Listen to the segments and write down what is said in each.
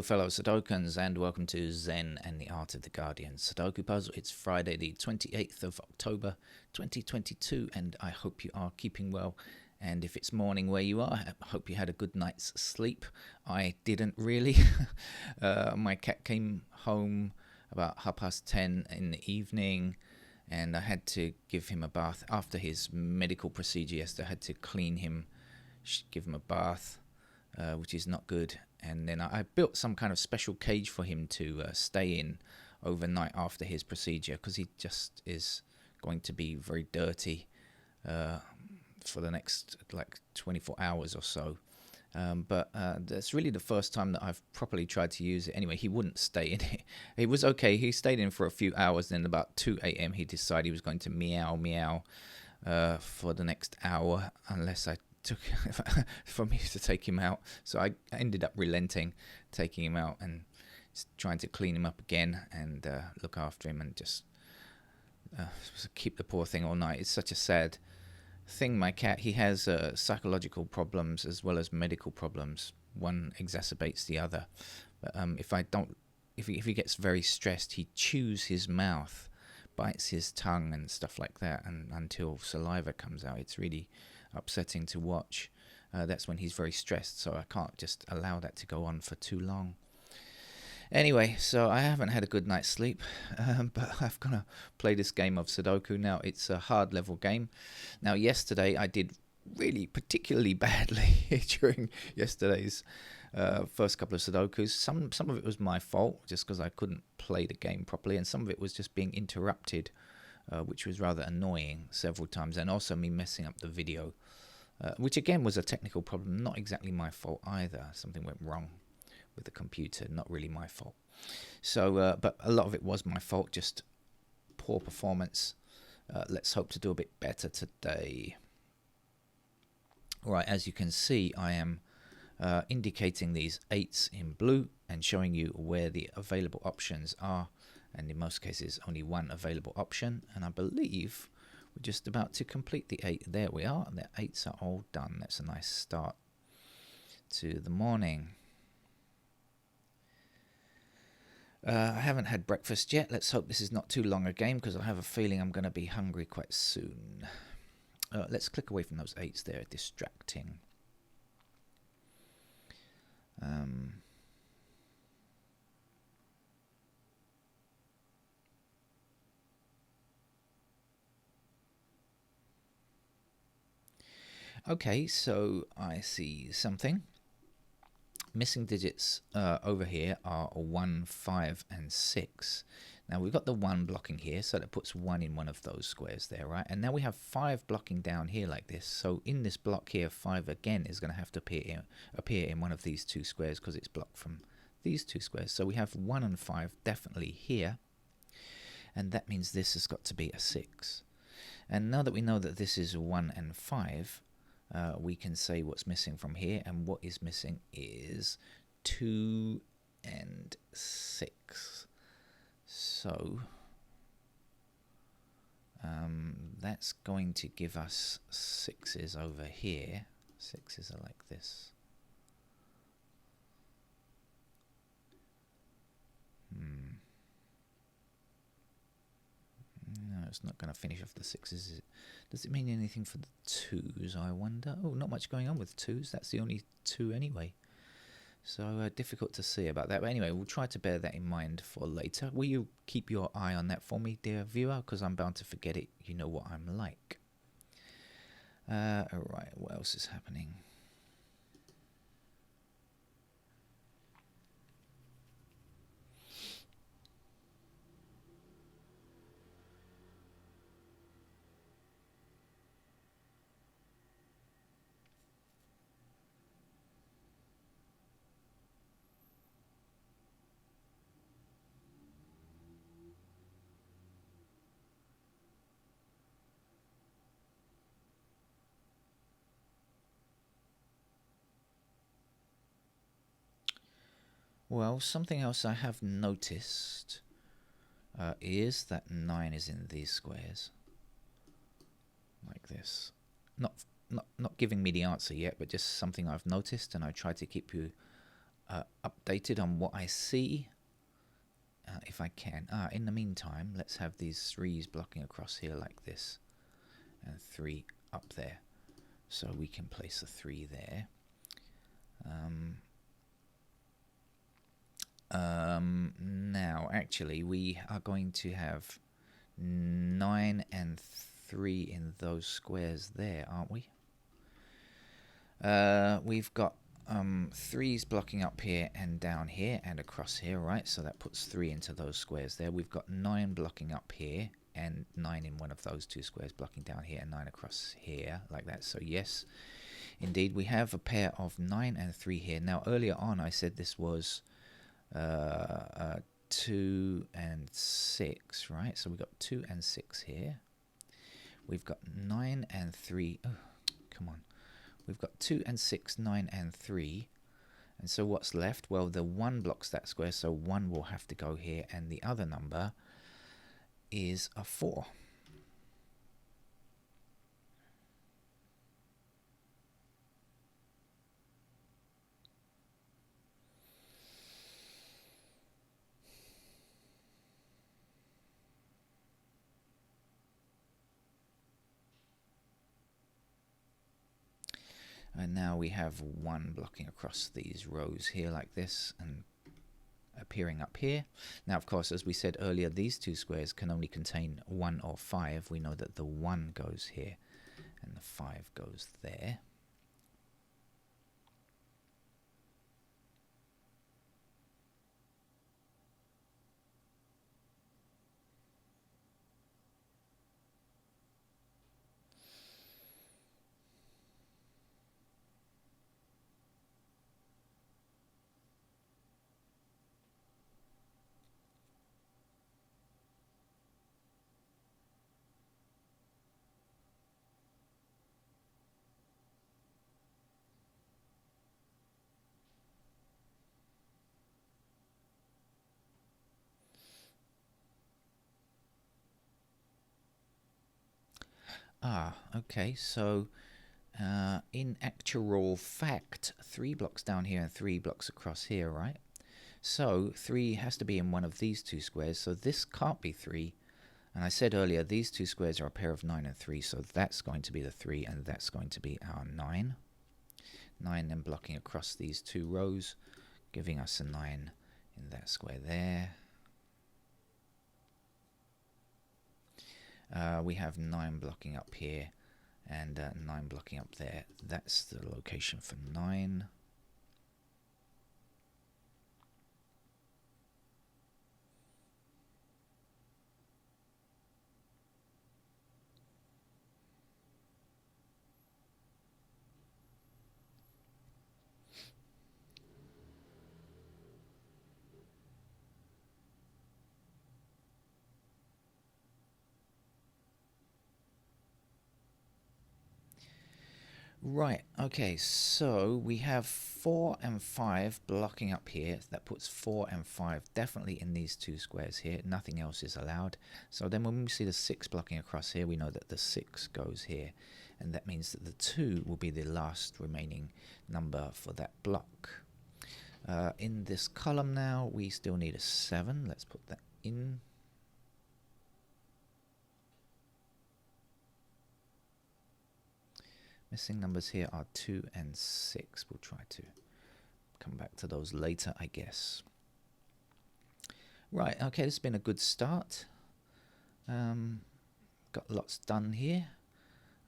fellow Sudokans, and welcome to Zen and the Art of the Guardian Sudoku Puzzle. It's Friday the 28th of October 2022, and I hope you are keeping well. And if it's morning where you are, I hope you had a good night's sleep. I didn't really. My cat came home about 10:30 in the evening, and I had to give him a bath. After his medical procedure yesterday, I had to clean him, give him a bath, which is not good. And then I built some kind of special cage for him to stay in overnight after his procedure, because he just is going to be very dirty for the next 24 hours or so. But that's really the first time that I've properly tried to use it. Anyway, he wouldn't stay in it. It was okay. He stayed in for a few hours. Then about 2 a.m. he decided he was going to meow for the next hour, unless I took for me to take him out. So I ended up relenting, taking him out and trying to clean him up again and look after him and just keep the poor thing all night. It's such a sad thing. My cat, he has psychological problems as well as medical problems. One exacerbates the other. But if he gets very stressed, he chews his mouth, bites his tongue and stuff like that, and until saliva comes out. It's really upsetting to watch. That's when he's very stressed, so I can't just allow that to go on for too long. Anyway, so I haven't had a good night's sleep, but I'm going to play this game of Sudoku. Now, it's a hard level game. Now, yesterday I did really particularly badly during yesterday's first couple of Sudokus. Some of it was my fault, just because I couldn't play the game properly, and some of it was just being interrupted, which was rather annoying several times, and also me messing up the video, which again was a technical problem, not exactly my fault either. Something went wrong with the computer, not really my fault. So, but a lot of it was my fault, just poor performance. Let's hope to do a bit better today. Right, as you can see, I am indicating these 8s in blue and showing you where the available options are. And in most cases, only one available option. And I believe we're just about to complete the 8. There we are. The 8s are all done. That's a nice start to the morning. I haven't had breakfast yet. Let's hope this is not too long a game, because I have a feeling I'm going to be hungry quite soon. Let's click away from those 8s there. Distracting. Okay, so I see something. Missing digits over here are 1, 5, and 6. Now we've got the 1 blocking here, so that puts 1 in one of those squares there, right? And now we have 5 blocking down here like this. So in this block here, 5 again is going to have to appear in one of these 2 squares, because it's blocked from these 2 squares. So we have 1 and 5 definitely here, and that means this has got to be a 6. And now that we know that this is 1 and 5, we can say what's missing from here, and what is missing is 2 and 6. So that's going to give us 6s over here. 6s are like this. No, it's not going to finish off the 6s, is it? Does it mean anything for the 2s, I wonder? Oh, not much going on with 2s. That's the only 2 anyway. So difficult to see about that. But anyway, we'll try to bear that in mind for later. Will you keep your eye on that for me, dear viewer? Because I'm bound to forget it. You know what I'm like. Alright, what else is happening? Well, something else I have noticed is that 9 is in these squares, like this. Not giving me the answer yet, but just something I've noticed, and I try to keep you updated on what I see, if I can. In the meantime, let's have these 3s blocking across here like this, and 3 up there. So we can place a 3 there. Now, actually, we are going to have 9 and 3 in those squares there, aren't we? We've got 3s blocking up here and down here and across here, right? So that puts 3 into those squares there. We've got 9 blocking up here and 9 in one of those 2 squares blocking down here and 9 across here, like that. So yes, indeed, we have a pair of 9 and 3 here. Now, earlier on, I said this was 2 and 6, right? So we've got 2 and 6 here. We've got 9 and 3. Oh, come on. We've got 2 and 6, 9 and 3. And so what's left? Well, the 1 blocks that square, so 1 will have to go here, and the other number is a 4. And now we have 1 blocking across these rows here like this and appearing up here. Now, of course, as we said earlier, these 2 squares can only contain 1 or 5. We know that the 1 goes here and the 5 goes there. Okay, so in actual fact, 3 blocks down here and 3 blocks across here, right? So 3 has to be in one of these 2 squares, so this can't be 3. And I said earlier, these 2 squares are a pair of 9 and 3, so that's going to be the 3, and that's going to be our 9. 9 then blocking across these 2 rows, giving us a 9 in that square there. We have 9 blocking up here and 9 blocking up there. That's the location for 9. Right, okay, so we have 4 and 5 blocking up here. That puts 4 and 5 definitely in these 2 squares here. Nothing else is allowed. So then when we see the 6 blocking across here, we know that the 6 goes here. And that means that the 2 will be the last remaining number for that block. In this column now, we still need a 7. Let's put that in. Missing numbers here are 2 and 6. We'll try to come back to those later, I guess. Right, okay, this has been a good start. Got lots done here.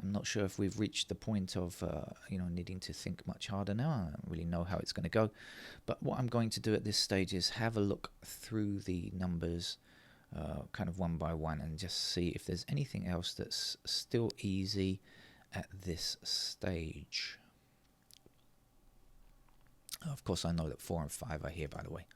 I'm not sure if we've reached the point of needing to think much harder now. I don't really know how it's going to go. But what I'm going to do at this stage is have a look through the numbers kind of one by one and just see if there's anything else that's still easy at this stage. Of course, I know that 4 and 5 are here, by the way.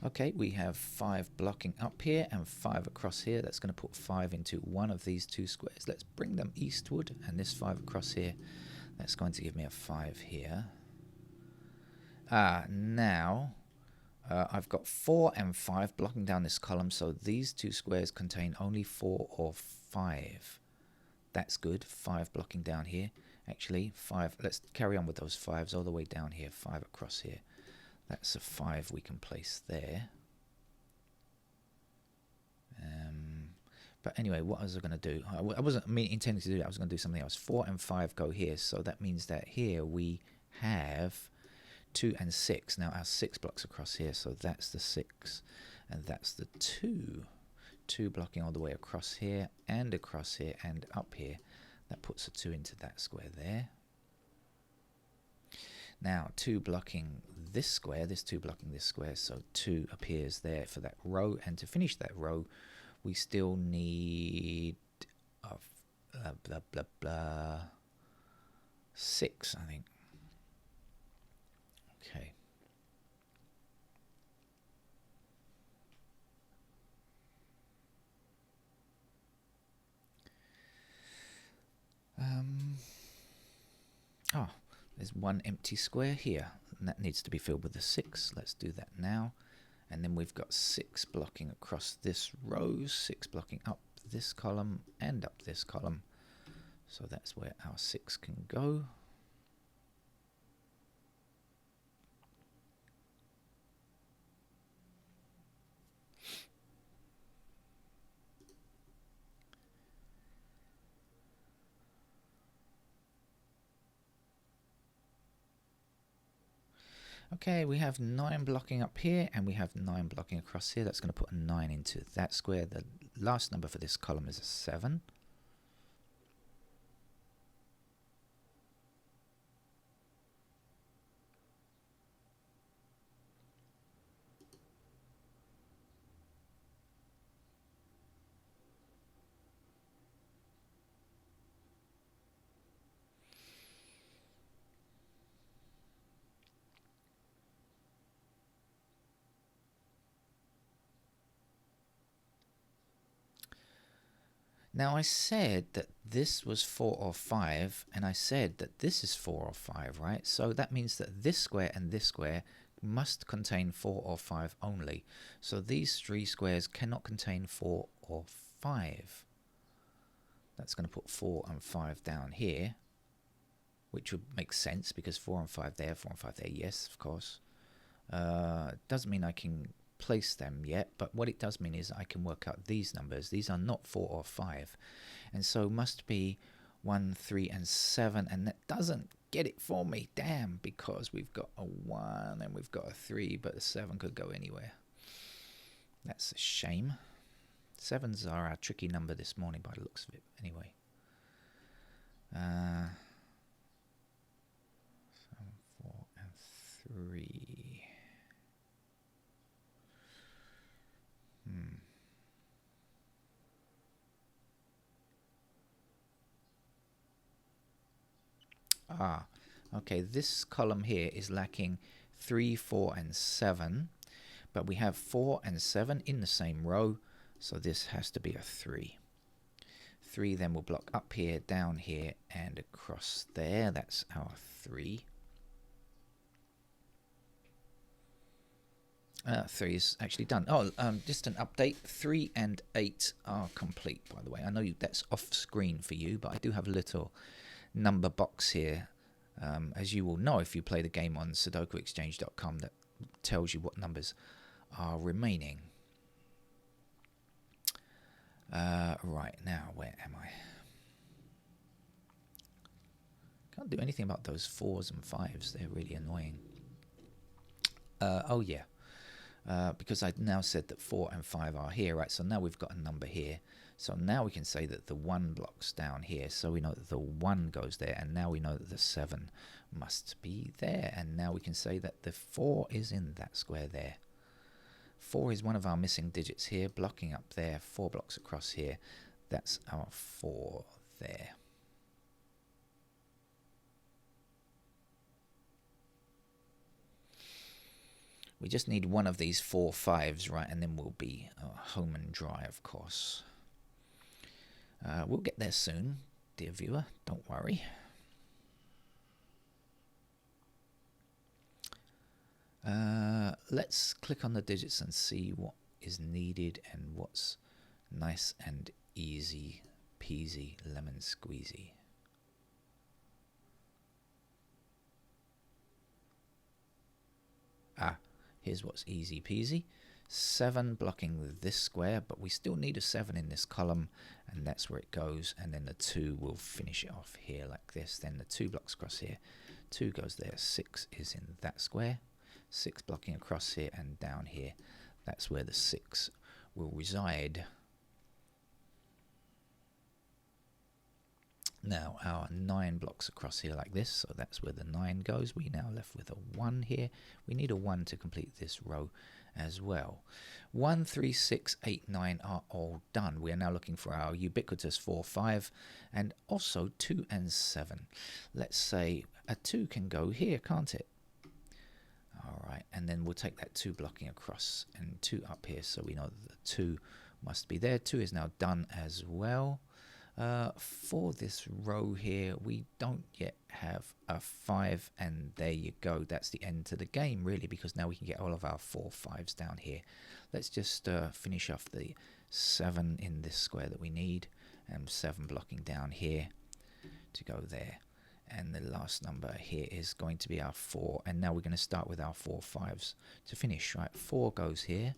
Okay, we have 5 blocking up here and 5 across here. That's going to put 5 into one of these two squares. Let's bring them eastward, and this 5 across here, that's going to give me a 5 here. Now I've got 4 and 5 blocking down this column, so these two squares contain only 4 or 5. That's good. 5 blocking down here. Actually, 5. Let's carry on with those 5s all the way down here. 5 across here. That's a 5 we can place there. But anyway, what was I going to do? I wasn't intending to do that. I was going to do something else. 4 and 5 go here, so that means that here we have 2 and 6. Now our 6 blocks across here, so that's the 6, and that's the 2. 2 blocking all the way across here and up here. That puts a 2 into that square there. Now 2 blocking this square, this 2 blocking this square, so 2 appears there for that row, and to finish that row we still need 6, I think. Okay. There's one empty square here, and that needs to be filled with a 6. Let's do that now. And then we've got 6 blocking across this row, 6 blocking up this column and up this column. So that's where our 6 can go. Okay, we have 9 blocking up here and we have 9 blocking across here. That's going to put a 9 into that square. The last number for this column is a 7. Now I said that this was 4 or 5, and I said that this is 4 or 5, right? So that means that this square and this square must contain 4 or 5 only. So these 3 squares cannot contain 4 or 5. That's going to put 4 and 5 down here, which would make sense because 4 and 5 there, 4 and 5 there, yes, of course. Doesn't mean I can place them yet, but what it does mean is I can work out these numbers. These are not 4 or 5, and so must be 1, 3 and 7, and that doesn't get it for me, damn, because we've got a 1 and we've got a 3, but a 7 could go anywhere. That's a shame. 7s are our tricky number this morning by the looks of it anyway. 7, 4 and 3. Okay, this column here is lacking 3, 4 and 7, but we have 4 and 7 in the same row, so this has to be a 3. 3 then will block up here, down here, and across there. That's our 3. 3 is actually done. Just an update. 3 and 8 are complete, by the way. I know that's off screen for you, but I do have a little number box here, as you will know if you play the game on sudokuexchange.com, that tells you what numbers are remaining. Right, now where am I? Can't do anything about those 4s and 5s. They're really annoying. Oh yeah, because I now said that 4 and 5 are here, right? So now we've got a number here. So now we can say that the 1 blocks down here, so we know that the 1 goes there, and now we know that the 7 must be there, and now we can say that the 4 is in that square there. 4 is one of our missing digits here, blocking up there, 4 blocks across here. That's our 4 there. We just need one of these 4 5s, right, and then we'll be home and dry, of course. We'll get there soon, dear viewer, don't worry. Let's click on the digits and see what is needed and what's nice and easy peasy lemon squeezy. Here's what's easy peasy. 7 blocking this square, but we still need a 7 in this column, and that's where it goes, and then the 2 will finish it off here like this. Then the 2 blocks across here, 2 goes there, 6 is in that square, 6 blocking across here and down here. That's where the 6 will reside. Now our 9 blocks across here like this, so that's where the 9 goes. We now left with a 1 here. We need a 1 to complete this row as well. 1, 3, 6, 8, 9 are all done. We are now looking for our ubiquitous 4, 5, and also 2 and 7. Let's say a 2 can go here, can't it? Alright, and then we'll take that 2 blocking across and 2 up here, so we know that the 2 must be there. 2 is now done as well. For this row here, we don't yet have a 5, and there you go. That's the end to the game, really, because now we can get all of our 4 5s down here. Let's just finish off the 7 in this square that we need, and 7 blocking down here to go there. And the last number here is going to be our 4, and now we're going to start with our 4 5s to finish, right? 4 goes here,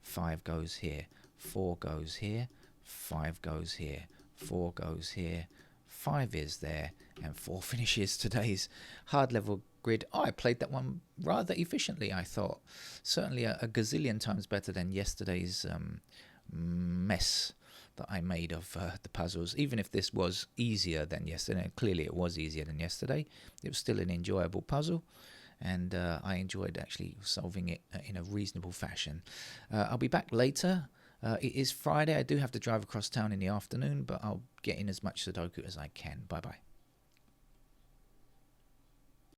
5 goes here, 4 goes here, 5 goes here, 4 goes here, 5 is there, and 4 finishes today's hard level grid. I played that one rather efficiently, I thought. Certainly a gazillion times better than yesterday's mess that I made of the puzzles. Even if this was easier than yesterday, and clearly it was easier than yesterday, it was still an enjoyable puzzle, and I enjoyed actually solving it in a reasonable fashion. I'll be back later. It is Friday. I do have to drive across town in the afternoon, but I'll get in as much Sudoku as I can. Bye-bye.